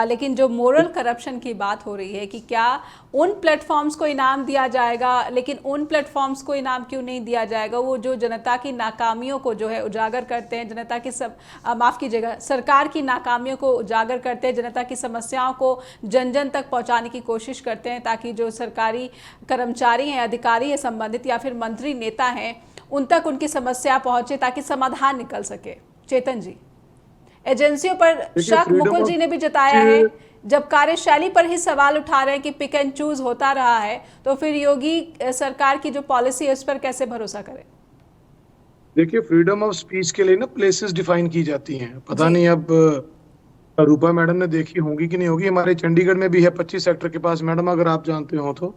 लेकिन जो मोरल करप्शन की बात हो रही है कि क्या उन प्लेटफॉर्म्स को इनाम दिया जाएगा, लेकिन उन प्लेटफॉर्म्स को इनाम क्यों नहीं दिया जाएगा वो जो जनता की नाकामियों को जो है उजागर करते हैं, जनता की माफ कीजिएगा, सरकार की नाकामियों को उजागर करते हैं, जनता की समस्याओं को जन जन तक पहुंचाने की कोशिश करते हैं, ताकि जो सरकारी कर्मचारी हैं, अधिकारी है संबंधित या फिर मंत्री नेता हैं, उन तक उनकी समस्या पहुंचे ताकि समाधान निकल सके। चेतन जी, एजेंसियों पर शक मुकुल जी ने भी जताया है। जब कार्यशैली पर ही सवाल उठा रहे हैं कि पिक एंड चूज होता रहा है, तो फिर योगी सरकार की जो पॉलिसी है उस पर कैसे भरोसा करें? देखिए, फ्रीडम ऑफ स्पीच के लिए ना प्लेसेस डिफाइन की जाती हैं। पता नहीं अब रूपा मैडम ने देखी होंगी कि नहीं होगी। हमारे चंडीगढ़ में भी है 25 सेक्टर के पास, मैडम अगर आप जानते हो तो।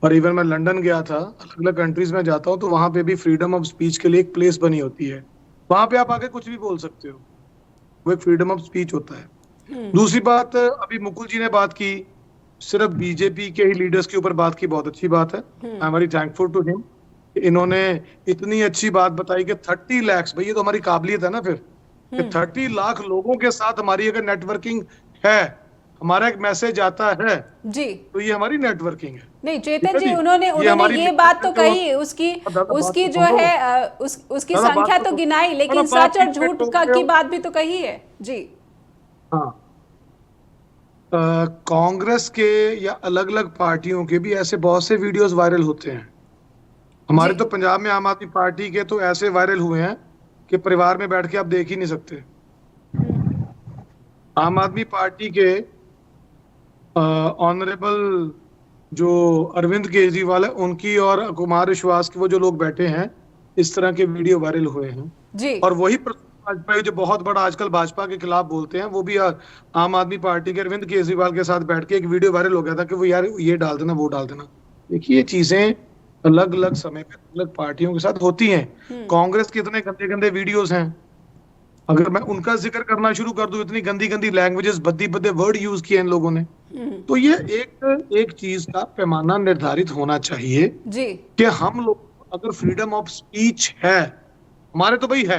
और इवन मैं लंदन गया था, अलग अलग कंट्रीज में जाता हूँ तो वहां पे भी फ्रीडम ऑफ स्पीच के लिए एक प्लेस बनी होती है। वहां पे आप आके कुछ भी बोल सकते हो, वो एक फ्रीडम ऑफ स्पीच होता है। दूसरी बात, अभी मुकुल जी ने बात की, सिर्फ बीजेपी के ही लीडर्स के ऊपर बात की, बहुत अच्छी बात है। I am very thankful to him. इन्होंने इतनी अच्छी बात बताई कि 30 लाख, भाई ये तो हमारी काबिलियत है ना फिर, कि 30 लाख लोगों के साथ हमारी अगर नेटवर्किंग है, हमारा एक मैसेज आता है जी, तो ये हमारी नेटवर्किंग है। नहीं चेतन जी, उन्होंने ये बात तो कही, उसकी जो है उसकी संख्या तो गिनाई, लेकिन सच और झूठ की बात भी तो कही है। जी हाँ, कांग्रेस के या अलग अलग पार्टियों के भी ऐसे बहुत से वीडियोस वायरल होते हैं। हमारे तो पंजाब में आम आदमी पार्टी के तो ऐसे वायरल हुए हैं कि परिवार में बैठ के आप देख ही नहीं सकते। आम आदमी पार्टी के ऑनरेबल जो अरविंद केजरीवाल है, उनकी और कुमार विश्वास के वो जो लोग बैठे हैं, इस तरह के वीडियो वायरल हुए हैं जी। और वही भाजपा जो बहुत बड़ा आजकल भाजपा के खिलाफ बोलते हैं, वो भी आम आदमी पार्टी के अरविंद केजरीवाल के साथ बैठ के एक वीडियो वायरल हो गया था कि वो यार ये डाल देना, वो डाल देना। देखिए, ये चीजें अलग अलग समय पे अलग पार्टियों के साथ होती हैं। कांग्रेस के इतने गंदे गंदे वीडियोस हैं, अगर मैं उनका जिक्र करना शुरू कर दूं, इतनी गंदी गंदी लैंग्वेजेस, भद्दे भद्दे वर्ड यूज किए इन लोगों ने। तो ये एक चीज का पैमाना निर्धारित होना चाहिए जी, कि हम लोग अगर फ्रीडम ऑफ स्पीच है, हमारे तो भाई है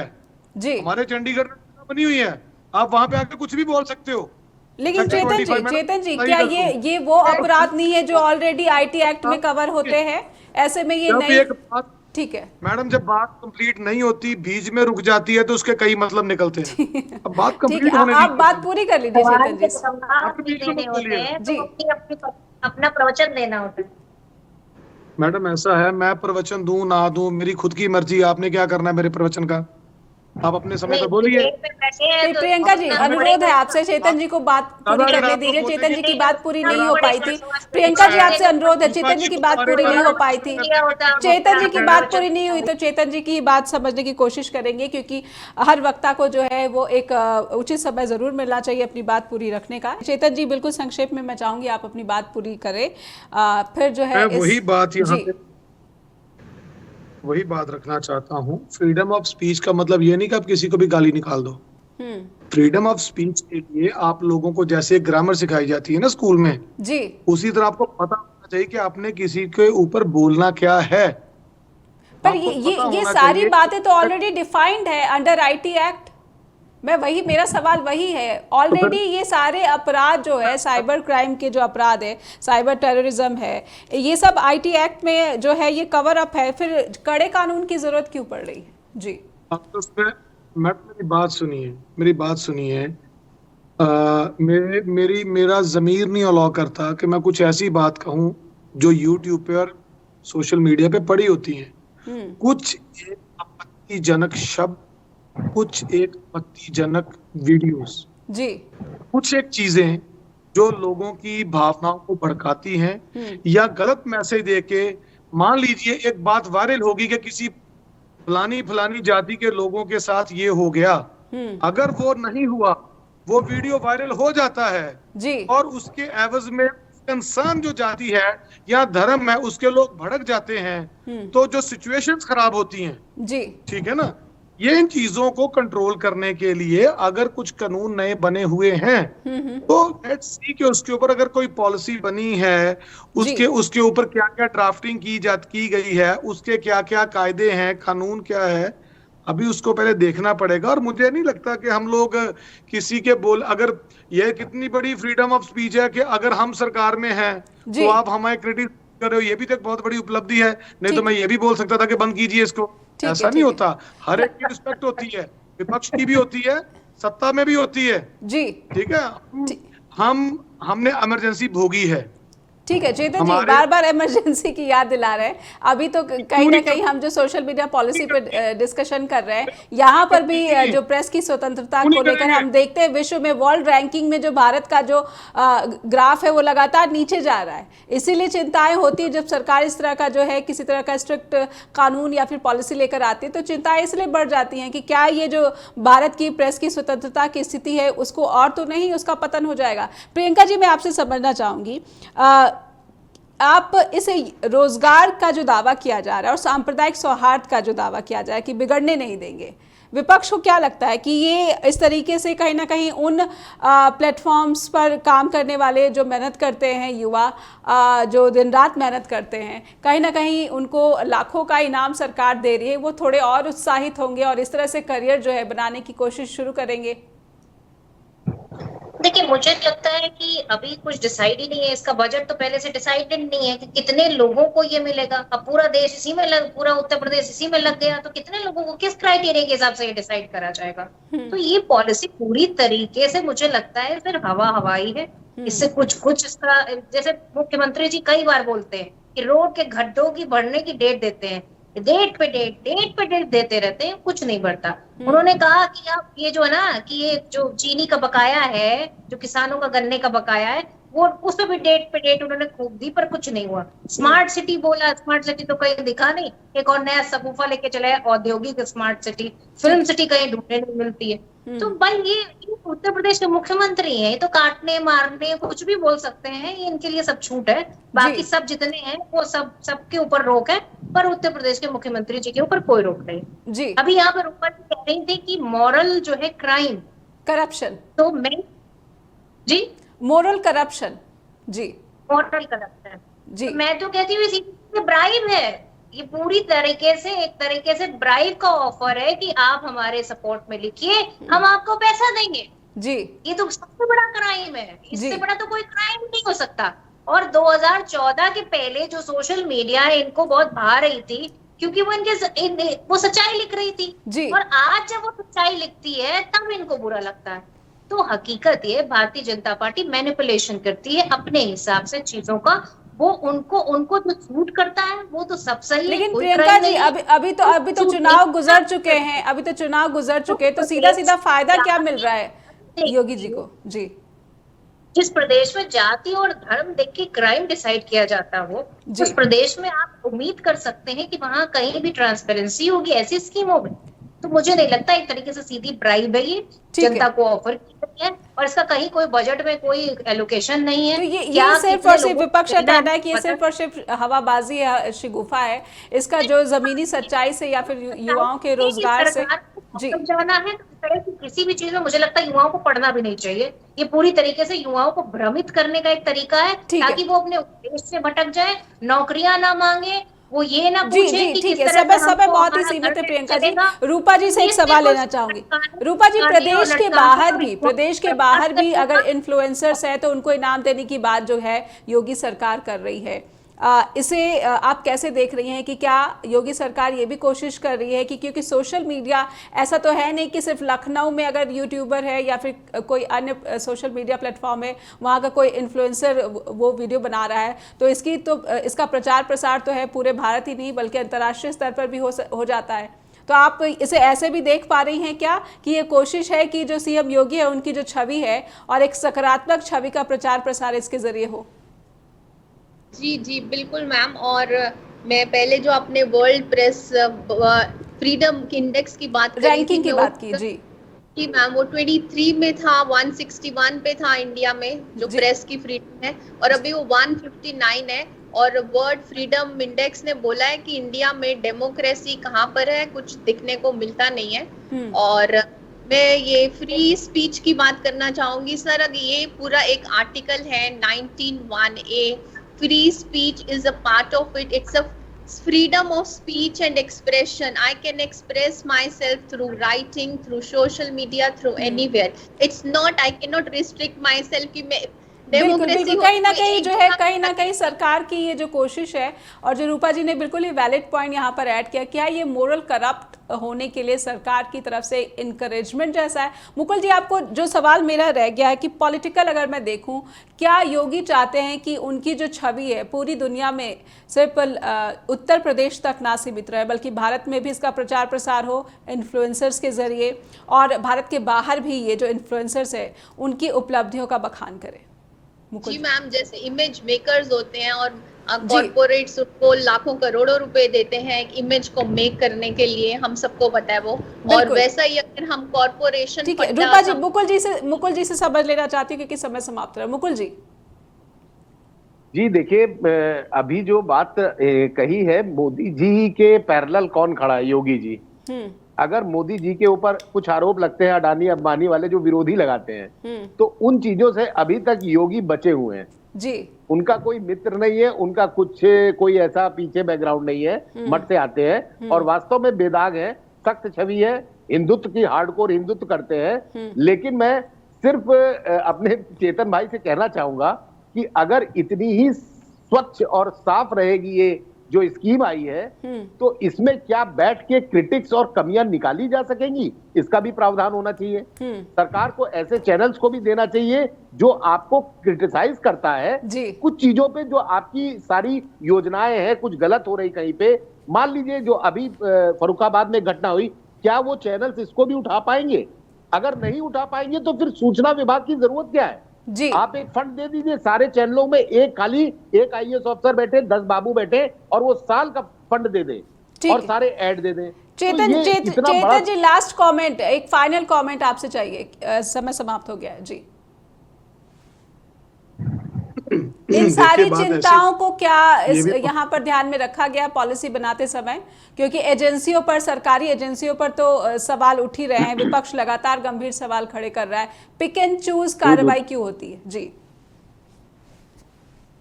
जी, हमारे चंडीगढ़ में बनी हुई है, आप वहां पे आकर कुछ भी बोल सकते हो। लेकिन चेतन जी क्या ये वो अपराध नहीं है जो ऑलरेडी आईटी एक्ट में कवर होते हैं? ऐसे में ये नहीं, ठीक है मैडम, जब बात कंप्लीट नहीं होती, बीच में रुक जाती है, तो उसके कई मतलब निकलते हैं। अब बात कंप्लीट होने आप बात पूरी कर लीजिए चेतन जी। अपना प्रवचन देना होता है। मैडम, ऐसा है, मैं प्रवचन दूं ना दूं मेरी खुद की मर्जी, आपने क्या करना है मेरे प्रवचन का, आप अपने समय पर बोलिए। प्रियंका जी, अनुरोध है आपसे, चेतन जी को बात पूरी करने दीजिए। चेतन जी की बात पूरी नहीं हो पाई थी। प्रियंका जी, आपसे अनुरोध है, चेतन जी की बात पूरी नहीं हो पाई थी, चेतन जी की बात पूरी नहीं हुई, तो चेतन जी की बात समझने की कोशिश करेंगे, क्योंकि हर वक्ता को जो है वो एक उचित समय जरूर मिलना चाहिए अपनी बात पूरी रखने का। चेतन जी, बिल्कुल संक्षेप में मैं चाहूंगी आप अपनी बात पूरी करें, फिर जो है वही बात रखना चाहता हूँ। फ्रीडम ऑफ स्पीच का मतलब ये नहीं कि आप किसी को भी गाली निकाल दो। फ्रीडम ऑफ स्पीच के लिए आप लोगों को जैसे ग्रामर सिखाई जाती है ना स्कूल में जी, उसी तरह आपको पता होना चाहिए कि आपने किसी के ऊपर बोलना क्या है। पर ये सारी बातें तो ऑलरेडी डिफाइंड है अंडर आईटी एक्ट। मेरा सवाल वही है, ऑलरेडी ये सारे अपराध जो है, साइबर क्राइम के जो अपराध है, साइबर टेररिज्म है, ये सब आईटी एक्ट में जो है ये कवर अप है, फिर कड़े कानून की जरूरत क्यों पड़ रही है? जी, अब तो उसमें मेरी बात सुनिए। मेरा ज़मीर नहीं अलाउ करता कि मैं कुछ ऐसी बात कहूं जो यूट्यूब पे और सोशल मीडिया पे पड़ी होती हैं। कुछ एक आपत्तिजनक शब्द, कुछ एक आपत्तिजनक वीडियोस जी, कुछ एक चीजें जो लोगों की भावनाओं को भड़काती हैं या गलत मैसेज देके मान लीजिए एक बात वायरल होगी कि किसी फलानी जाति के लोगों के साथ ये हो गया, अगर वो नहीं हुआ, वो वीडियो वायरल हो जाता है जी, और उसके एवज में इंसान जो जाति है या धर्म है उसके लोग भड़क जाते हैं, तो जो सिचुएशंस खराब होती हैं जी, ठीक है ना, ये इन चीजों को कंट्रोल करने के लिए अगर कुछ कानून नए बने हुए हैं तो लेट्स सी कि उसके ऊपर अगर कोई पॉलिसी बनी है, उसके ऊपर क्या क्या ड्राफ्टिंग की गई है, उसके क्या क्या कायदे हैं, कानून क्या है, अभी उसको पहले देखना पड़ेगा। और मुझे नहीं लगता कि हम लोग किसी के अगर ये कितनी बड़ी फ्रीडम ऑफ स्पीच है कि अगर हम सरकार में हैं तो आप हमें क्रिटिसाइज कर रहे हो, ये भी तो एक बहुत बड़ी उपलब्धि है। नहीं तो मैं ये भी बोल सकता था कि बंद कीजिए इसको, ऐसा नहीं होता। हर एक की रिस्पेक्ट होती है, विपक्ष की भी होती है, सत्ता में भी होती है जी, ठीक है। हमने इमरजेंसी भोगी है, ठीक है चेतन जी, बार बार इमरजेंसी की याद दिला रहे हैं। अभी तो कहीं ना कहीं हम जो सोशल मीडिया पॉलिसी पे डिस्कशन कर रहे हैं, यहाँ पर भी जो प्रेस की स्वतंत्रता को लेकर हम देखते हैं विश्व में वर्ल्ड रैंकिंग में जो भारत का जो ग्राफ है वो लगातार नीचे जा रहा है। इसीलिए चिंताएं होती है जब सरकार इस तरह का जो है किसी तरह का स्ट्रिक्ट कानून या फिर पॉलिसी लेकर आती है, तो चिंताएं इसलिए बढ़ जाती हैं कि क्या ये जो भारत की प्रेस की स्वतंत्रता की स्थिति है उसको और तो नहीं उसका पतन हो जाएगा। प्रियंका जी, मैं आपसे समझना चाहूंगी, आप इसे रोजगार का जो दावा किया जा रहा है और सांप्रदायिक सौहार्द का जो दावा किया जा रहा है कि बिगड़ने नहीं देंगे, विपक्ष को क्या लगता है कि ये इस तरीके से कहीं ना कहीं उन प्लेटफॉर्म्स पर काम करने वाले जो मेहनत करते हैं, युवा जो दिन रात मेहनत करते हैं, कहीं ना कहीं उनको लाखों का इनाम सरकार दे रही है, वो थोड़े और उत्साहित होंगे और इस तरह से करियर जो है बनाने की कोशिश शुरू करेंगे? देखिए, मुझे लगता है कि अभी कुछ डिसाइड ही नहीं है। इसका बजट तो पहले से डिसाइडेड नहीं है कि कितने लोगों को ये मिलेगा। अब पूरा देश इसी में पूरा उत्तर प्रदेश इसी में लग गया तो कितने लोगों को किस क्राइटेरिया के हिसाब से ये डिसाइड करा जाएगा। तो ये पॉलिसी पूरी तरीके से मुझे लगता है फिर हवाई है। इससे कुछ इसका, जैसे मुख्यमंत्री जी कई बार बोलते हैं कि रोड के गड्ढों की भरने की डेट देते हैं, डेट पे डेट देते रहते हैं, कुछ नहीं बढ़ता। उन्होंने कहा कि आप ये जो है ना कि ये जो चीनी का बकाया है, जो किसानों का गन्ने का बकाया है, वो उसमें भी डेट पे डेट उन्होंने खूब दी पर कुछ नहीं हुआ। स्मार्ट सिटी बोला, स्मार्ट सिटी तो कहीं दिखा नहीं। एक और नया सफूफा लेके चले औद्योगिक स्मार्ट सिटी, फिल्म सिटी कहीं ढूंढने नहीं मिलती है। तो भाई ये उत्तर प्रदेश के मुख्यमंत्री हैं, ये तो काटने मारने कुछ भी बोल सकते हैं, ये इनके लिए सब छूट है। बाकी सब जितने हैं वो सबके ऊपर रोक है, पर उत्तर प्रदेश के मुख्यमंत्री जी के ऊपर कोई रोक नहीं जी। अभी यहाँ पर ऊपर कह रही थी कि मॉरल जो है क्राइम, करप्शन, तो मैं जी मोरल करप्शन जी, मॉरल करप्शन जी, तो मैं तो कहती हूँ ब्राइब है ये, पूरी तरीके से एक तरीके से ब्राइब का ऑफर है कि आप हमारे सपोर्ट में लिखिए, हम आपको पैसा देंगे जी। ये तो सबसे बड़ा क्राइम है, इससे बड़ा तो कोई क्राइम नहीं हो सकता। और 2014 के पहले जो सोशल मीडिया है इनको बहुत भा रही थी क्योंकि वो सच्चाई लिख रही थी जी। और आज जब वो सच्चाई लिखती है तब इनको बुरा लगता है। तो हकीकत ये भारतीय जनता पार्टी मैनिपुलेशन करती है अपने हिसाब से चीजों का, वो उनको जो सूट करता है वो तो सब सही है। लेकिन प्रियंका जी अभी तो चुनाव गुजर चुके हैं, अभी तो चुनाव गुजर चुके, तो सीधा फायदा क्या मिल रहा है योगी जी को जी? जिस प्रदेश में जाति और धर्म देख के क्राइम डिसाइड किया जाता हो, उस प्रदेश में आप उम्मीद कर सकते हैं कि वहां कहीं भी ट्रांसपेरेंसी होगी ऐसी स्कीमों में। तो मुझे नहीं लगता, एक तरीके से सीधी ब्राइब है ये, जनता को ऑफर की है और इसका कहीं कोई बजट में कोई एलोकेशन नहीं है। तो ये सिर्फ और सिर्फ विपक्ष का कहना है कि ये सिर्फ और सिर्फ हवाबाजी है, शिगुफा है, इसका जो जमीनी सच्चाई से या फिर युवाओं के रोजगार से जी जाना है। तो किसी भी चीज में मुझे लगता है युवाओं को पढ़ना भी नहीं चाहिए। ये पूरी तरीके से युवाओं को भ्रमित करने का एक तरीका है ताकि वो अपने उद्देश्य से भटक जाए, नौकरियां ना मांगे, वो ये ना पूछे कि ठीक है। समय बहुत ही सीमित है प्रियंका जी। रूपा जी से एक सवाल लेना चाहूंगी। रूपा जी, प्रदेश के बाहर भी अगर इन्फ्लुएंसर्स है तो उनको इनाम देने की बात जो है योगी सरकार कर रही है, इसे आप कैसे देख रही हैं कि क्या योगी सरकार ये भी कोशिश कर रही है कि, क्योंकि सोशल मीडिया ऐसा तो है नहीं कि सिर्फ लखनऊ में अगर यूट्यूबर है या फिर कोई अन्य सोशल मीडिया प्लेटफॉर्म है वहाँ का कोई इन्फ्लुएंसर वो वीडियो बना रहा है तो इसका प्रचार प्रसार तो है पूरे भारत ही नहीं बल्कि अंतर्राष्ट्रीय स्तर पर भी हो जाता है। तो आप इसे ऐसे भी देख पा रही हैं क्या कि ये कोशिश है कि जो सीएम योगी है उनकी जो छवि है और एक सकारात्मक छवि का प्रचार प्रसार इसके जरिए हो? जी बिल्कुल मैम, और मैं पहले जो आपने वर्ल्ड प्रेस फ्रीडम इंडेक्स की बात करी रैंकिंग की बात की जी कि मैम वो 23 में था, 161 पे था इंडिया में जो प्रेस की फ्रीडम है, और अभी वो 159 है। और वर्ल्ड फ्रीडम इंडेक्स ने बोला है कि इंडिया में डेमोक्रेसी कहाँ पर है, कुछ दिखने को मिलता नहीं है। और मैं ये फ्री स्पीच की बात करना चाहूंगी सर। ये पूरा एक आर्टिकल है 19(1)(a, free speech is a part of it, it's a freedom of speech and expression. I can express myself through writing, through social media, through anywhere. It's not, I cannot restrict myself कि मैं बिल्कुल कहीं ना कहीं जो है, कहीं ना कहीं सरकार की ये जो कोशिश है, और जो रूपा जी ने बिल्कुल ही वैलिड पॉइंट यहाँ पर ऐड किया, क्या ये मोरल करप्ट होने के लिए सरकार की तरफ से इनकरेजमेंट जैसा है? मुकुल जी, आपको जो सवाल मेरा रह गया है कि पॉलिटिकल अगर मैं देखूं, क्या योगी चाहते हैं कि उनकी जो छवि है पूरी दुनिया में सिर्फ उत्तर प्रदेश तक ना सीमित रहे, बल्कि भारत में भी इसका प्रचार प्रसार हो इन्फ्लुएंसर्स के जरिए, और भारत के बाहर भी ये जो इन्फ्लुएंसर्स है उनकी उपलब्धियों का बखान करें? जी मैम, जैसे इमेज मेकर्स होते हैं और कॉर्पोरेट्स उनको लाखों करोड़ों रुपए देते हैं एक इमेज को मेक करने के लिए, हम सबको पता है वो। और वैसा ही अगर हम कॉर्पोरेशन, ठीक है रूपा जी, मुकुल जी से समझ लेना चाहती हूँ क्योंकि समय समाप्त रहा। मुकुल जी। जी देखिए, अभी जो बात कही है, मोदी जी के पैरेलल कौन खड़ा है? योगी जी। अगर मोदी जी के ऊपर कुछ आरोप लगते हैं अडानी अंबानी वाले जो विरोधी लगाते हैं, तो उन चीजों से अभी तक योगी बचे हुए हैं जी। उनका कोई मित्र नहीं है, उनका कोई ऐसा पीछे बैकग्राउंड नहीं है, मठ से आते हैं और वास्तव में बेदाग है, सख्त छवि है, हिंदुत्व की हार्डकोर हिंदुत्व करते हैं। लेकिन मैं सिर्फ अपने चेतन भाई से कहना चाहूंगा कि अगर इतनी ही स्वच्छ और साफ रहेगी ये जो स्कीम आई है, तो इसमें क्या बैठ के क्रिटिक्स और कमियां निकाली जा सकेंगी? इसका भी प्रावधान होना चाहिए। सरकार को ऐसे चैनल्स को भी देना चाहिए जो आपको क्रिटिसाइज करता है कुछ चीजों पे, जो आपकी सारी योजनाएं हैं कुछ गलत हो रही कहीं पे। मान लीजिए जो अभी फर्रुखाबाद में घटना हुई, क्या वो चैनल्स इसको भी उठा पाएंगे? अगर नहीं उठा पाएंगे तो फिर सूचना विभाग की जरूरत क्या है? जी। आप एक फंड दे दीजिए, सारे चैनलों में एक आईएएस ऑफिसर बैठे, 10 बाबू बैठे, और वो साल का फंड दे दे और सारे ऐड दे दें। चेतन जी, लास्ट कमेंट, एक फाइनल कमेंट आपसे चाहिए, समय समाप्त हो गया है जी। इन सारी चिंताओं को क्या यहाँ पर ध्यान में रखा गया पॉलिसी बनाते समय? क्योंकि एजेंसियों पर, सरकारी एजेंसियों पर तो सवाल उठ ही रहे हैं, विपक्ष लगातार गंभीर सवाल खड़े कर रहा है। पिक एंड चूज कार्रवाई क्यों होती है? जी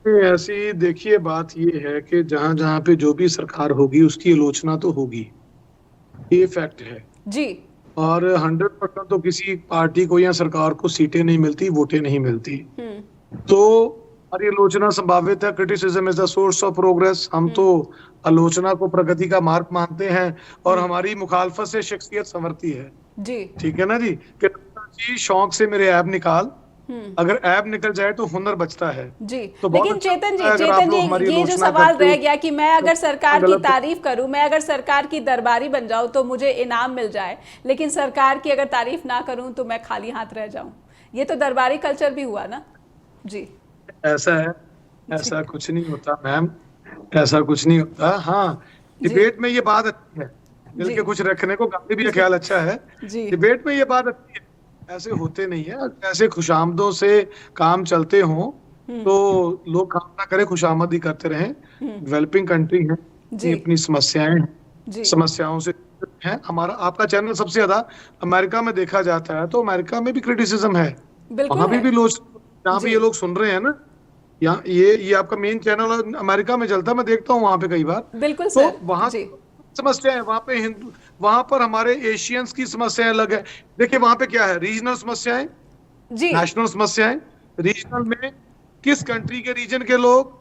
ऐसी देखिए, बात ये है कि जहां जहां पे जो भी सरकार होगी उसकी आलोचना तो होगी, ये फैक्ट है जी। और 100% तो किसी पार्टी को या सरकार को सीटें नहीं मिलती, वोटें नहीं मिलती, तो और ये आलोचना संभावित है। Criticism is the source of progress. हम तो आलोचना को प्रगति का मार्ग मानते हैं और हमारी मुखालफत से शख्सियत संवरती है जी। ठीक है ना जी? कि शौक से मेरे ऐब निकाल, अगर ऐब निकल जाए तो हुनर बचता है जी। तो लेकिन चेतन जी, ये जो सवाल रह गया कि मैं अगर सरकार की तारीफ करूं, मैं अगर सरकार की दरबारी बन जाऊं तो मुझे इनाम मिल जाए, लेकिन सरकार की अगर तारीफ ना करूं तो मैं खाली हाथ रह जाऊं, ये तो दरबारी कल्चर भी हुआ ना जी। ऐसा है, ऐसा कुछ नहीं होता मैम, ऐसा कुछ नहीं होता। हाँ, डिबेट में ये बात अच्छी है, मिल के कुछ रखने को, गांधी भी ख्याल अच्छा है, डिबेट में ये बात अच्छी है। ऐसे होते नहीं है, ऐसे खुशामदों से काम चलते हों तो लोग काम ना करें, खुशामद ही करते रहें। डेवलपिंग कंट्री है, अपनी समस्याओं से है। हमारा आपका चैनल सबसे ज्यादा अमेरिका में देखा जाता है, तो अमेरिका में भी क्रिटिसिज्म है, वहां भी लोग, जहाँ पे ये लोग सुन रहे हैं ना, यहाँ ये आपका मेन चैनल अमेरिका में चलता है, मैं देखता हूँ वहां पे कई बार। बिल्कुल तो वहाँ समस्या है, वहाँ पे वहाँ पर हमारे एशियंस की समस्याएं अलग है। देखिए वहाँ पे क्या है, रीजनल समस्याएं, नेशनल समस्याएं। रीजनल में किस कंट्री के रीजन के लोग,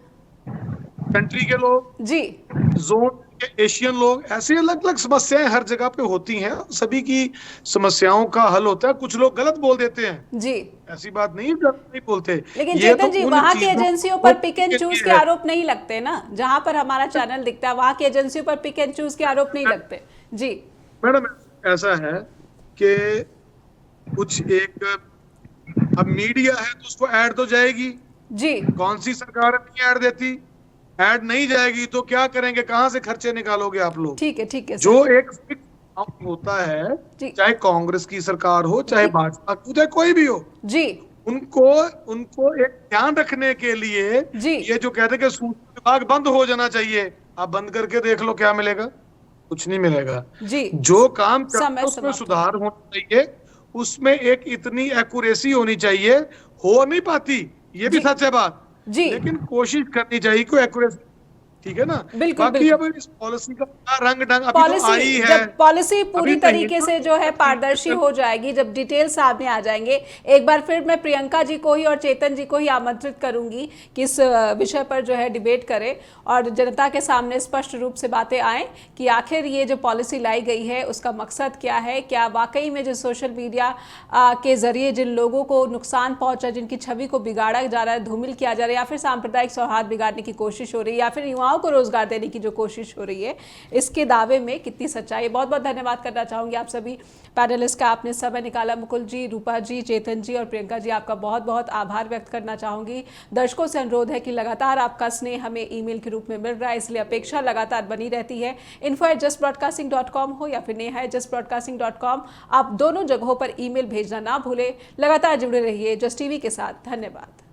कंट्री के लोग जी, जोन के एशियन लोग, ऐसे अलग अलग समस्याएं हर जगह पे होती हैं। सभी की समस्याओं का हल होता है। कुछ लोग गलत बोल देते हैं जी, ऐसी बात नहीं, गलत नहीं बोलते। लेकिन चेतन जी, वहाँ की एजेंसियों पर पिक एंड चूज के आरोप नहीं लगते ना, जहाँ पर हमारा चैनल दिखता है वहाँ की एजेंसियों पर पिक एंड चूज के आरोप नहीं लगते जी। मैडम ऐसा है कि कुछ एक, अब मीडिया है तो उसको ऐड तो जाएगी जी, कौन सी सरकार नहीं ऐड देती? ऐड नहीं जाएगी तो क्या करेंगे, कहां से खर्चे निकालोगे आप लोग? ठीक है जो एक फिक्स अमाउंट होता है, चाहे कांग्रेस की सरकार हो, चाहे भाजपा की, चाहे कोई भी हो जी, उनको एक ध्यान रखने के लिए जी, ये जो कहते हैं कि सूचना विभाग बंद हो जाना चाहिए, आप बंद करके देख लो क्या मिलेगा, कुछ नहीं मिलेगा जी। जो काम चल रहा समय है उसमें समाप्त। सुधार होना चाहिए, उसमें एक इतनी एक्यूरेसी होनी चाहिए, हो नहीं पाती, ये भी जी, सच है बात, जी, लेकिन कोशिश करनी चाहिए कोई एक्यूरेसी, ठीक है ना? बिल्कुल, बाकी बिल्कुल। अब इस पॉलिसी का क्या रंग ढंग अभी तो आई पॉलिसी है, जब पॉलिसी पूरी अभी तरीके से जो है महीनों पारदर्शी हो जाएगी, जब डिटेल सामने आ जाएंगे, एक बार फिर मैं प्रियंका जी को ही और चेतन जी को ही आमंत्रित करूंगी कि इस विषय पर जो है डिबेट करें और जनता के सामने स्पष्ट रूप से बातें आएं कि आखिर ये जो पॉलिसी लाई गई है उसका मकसद क्या है, क्या वाकई में जो सोशल मीडिया के जरिए जिन लोगों को नुकसान पहुंचा, जिनकी छवि को बिगाड़ा जा रहा है, धूमिल किया जा रहा है, या फिर सांप्रदायिक सौहार्द बिगाड़ने की कोशिश हो रही है, या फिर युवाओं को रोजगार देने की जो कोशिश हो रही है, इसके दावे में कितनी सच्चाई है। बहुत बहुत धन्यवाद करना चाहूंगी आप सभी पैनलिस्ट का, आपने समय निकाला। मुकुल जी, रूपा जी, चेतन जी और प्रियंका जी, आपका बहुत बहुत आभार व्यक्त करना चाहूंगी। दर्शकों से अनुरोध है कि लगातार आपका स्नेह हमें ईमेल के रूप में मिल रहा है, इसलिए अपेक्षा लगातार बनी रहती है। info@justbroadcasting.com हो या फिर neha@justbroadcasting.com, आप दोनों जगहों पर ईमेल भेजना ना भूलें। लगातार जुड़े रहिए जस्ट टीवी के साथ। धन्यवाद।